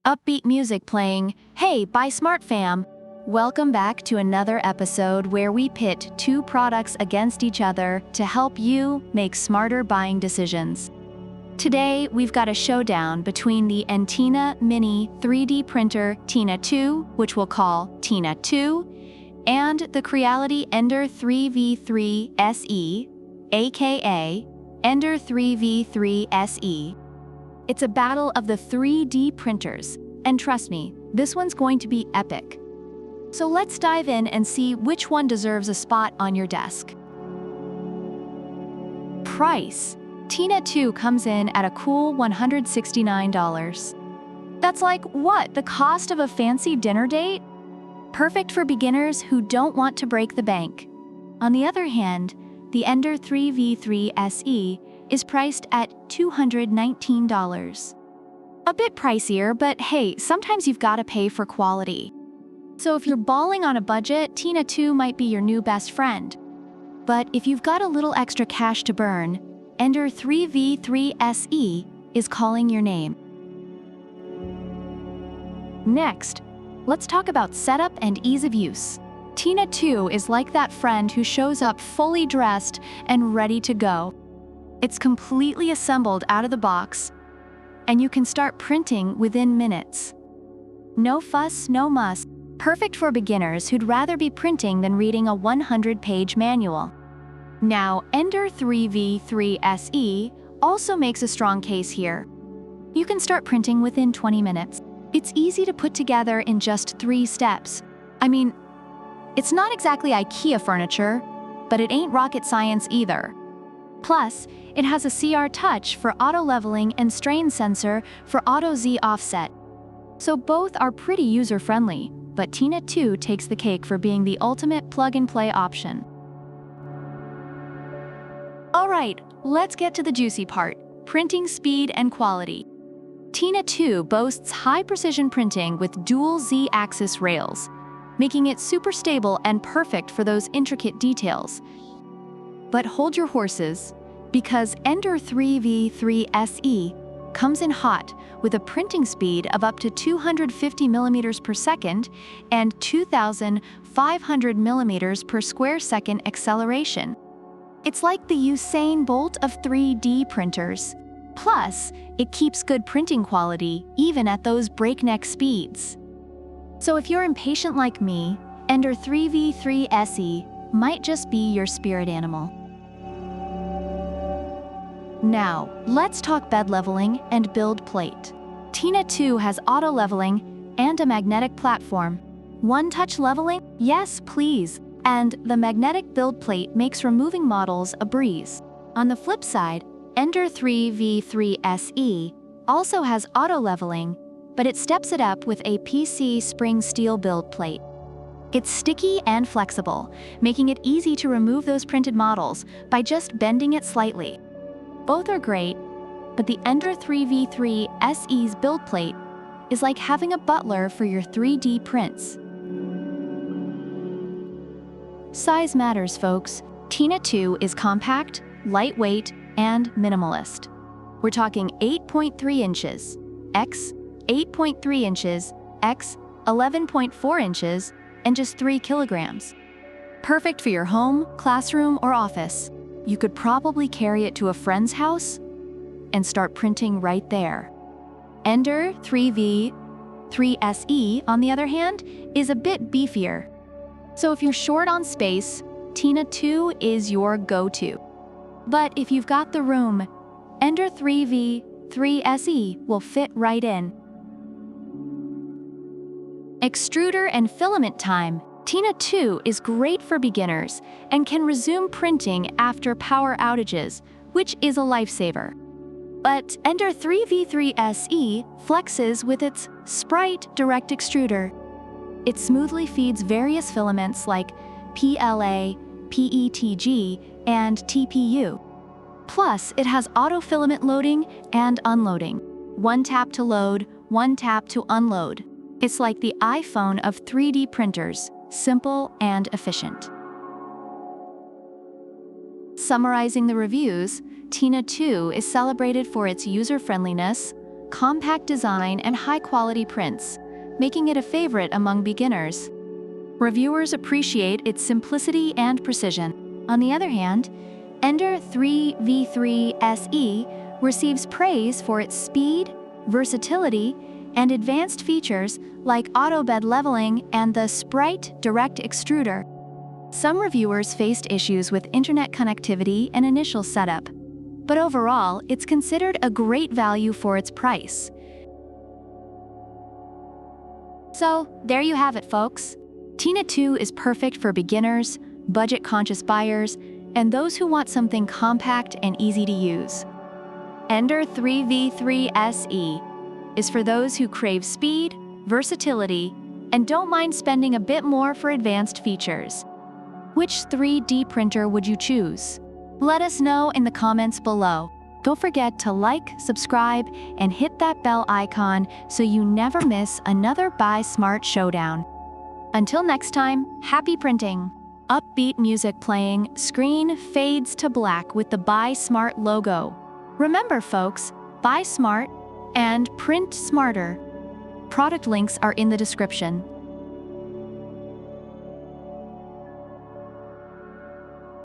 upbeat music playing. Hey, buy smart fam! Welcome back to another episode where we pit two products against each other to help you make smarter buying decisions. Today, we've got a showdown between the Entina Mini 3D printer Tina 2, which we'll call Tina 2, and the Creality Ender 3v3 SE, aka Ender 3v3 SE. It's a battle of the 3D printers, and trust me, this one's going to be epic. So let's dive in and see which one deserves a spot on your desk. Price. Tina 2 comes in at a cool $169. That's like, what, the cost of a fancy dinner date? Perfect for beginners who don't want to break the bank. On the other hand, the Ender 3v3 SE is priced at $219. A bit pricier, but hey, sometimes you've got to pay for quality. So if you're balling on a budget, Tina 2 might be your new best friend. But if you've got a little extra cash to burn, Ender 3v3 SE is calling your name. Next, let's talk about setup and ease of use. Tina 2 is like that friend who shows up fully dressed and ready to go. It's completely assembled out of the box, and you can start printing within minutes. No fuss, no muss. Perfect for beginners who'd rather be printing than reading a 100-page manual. Now, Ender 3v3 SE also makes a strong case here. You can start printing within 20 minutes. It's easy to put together in just 3 steps. I mean, it's not exactly IKEA furniture, but it ain't rocket science either. Plus, it has a CR touch for auto-leveling and strain sensor for auto-Z offset. So both are pretty user-friendly, but Tina 2 takes the cake for being the ultimate plug-and-play option. Alright, let's get to the juicy part, printing speed and quality. Tina 2 boasts high-precision printing with dual Z-axis rails, making it super stable and perfect for those intricate details. But hold your horses, because Ender 3v3 SE comes in hot with a printing speed of up to 250 millimeters per second and 2,500 millimeters per square second acceleration. It's like the Usain Bolt of 3D printers. Plus, it keeps good printing quality even at those breakneck speeds. So if you're impatient like me, Ender 3v3 SE might just be your spirit animal. Now, let's talk bed leveling and build plate. Tina 2 has auto leveling and a magnetic platform. One-touch leveling? Yes, please. And the magnetic build plate makes removing models a breeze. On the flip side, Ender 3v3 SE also has auto leveling, but it steps it up with a PC spring steel build plate. It's sticky and flexible, making it easy to remove those printed models by just bending it slightly. Both are great, but the Ender 3v3 SE's build plate is like having a butler for your 3D prints. Size matters, folks. Tina 2 is compact, lightweight, and minimalist. We're talking 8.3 inches, x 8.3 inches, x 11.4 inches, and just 3 kilograms. Perfect for your home, classroom, or office. You could probably carry it to a friend's house and start printing right there. Ender 3v3 SE, on the other hand, is a bit beefier. So if you're short on space, Tina 2 is your go-to. But if you've got the room, Ender 3v3 SE will fit right in. Extruder and filament time. Tina 2 is great for beginners and can resume printing after power outages, which is a lifesaver. But Ender 3v3 SE flexes with its Sprite direct extruder. It smoothly feeds various filaments like PLA, PETG, and TPU. Plus, it has auto-filament loading and unloading. One tap to load, one tap to unload. It's like the iPhone of 3D printers, simple and efficient. Summarizing the reviews, Tina 2 is celebrated for its user-friendliness, compact design, and high-quality prints, making it a favorite among beginners. Reviewers appreciate its simplicity and precision. On the other hand, Ender 3v3 SE receives praise for its speed, versatility, and advanced features like auto bed leveling and the Sprite Direct Extruder. Some reviewers faced issues with internet connectivity and initial setup, but overall, it's considered a great value for its price. So, there you have it, folks. Entina 2 is perfect for beginners, budget-conscious buyers, and those who want something compact and easy to use. Ender 3v3 SE is for those who crave speed, versatility, and don't mind spending a bit more for advanced features. Which 3D printer would you choose? Let us know in the comments below. Don't forget to like, subscribe, and hit that bell icon so you never miss another Buy Smart showdown. Until next time, happy printing! Upbeat music playing, screen fades to black with the Buy Smart logo. Remember folks, buy smart and print smarter. Product links are in the description.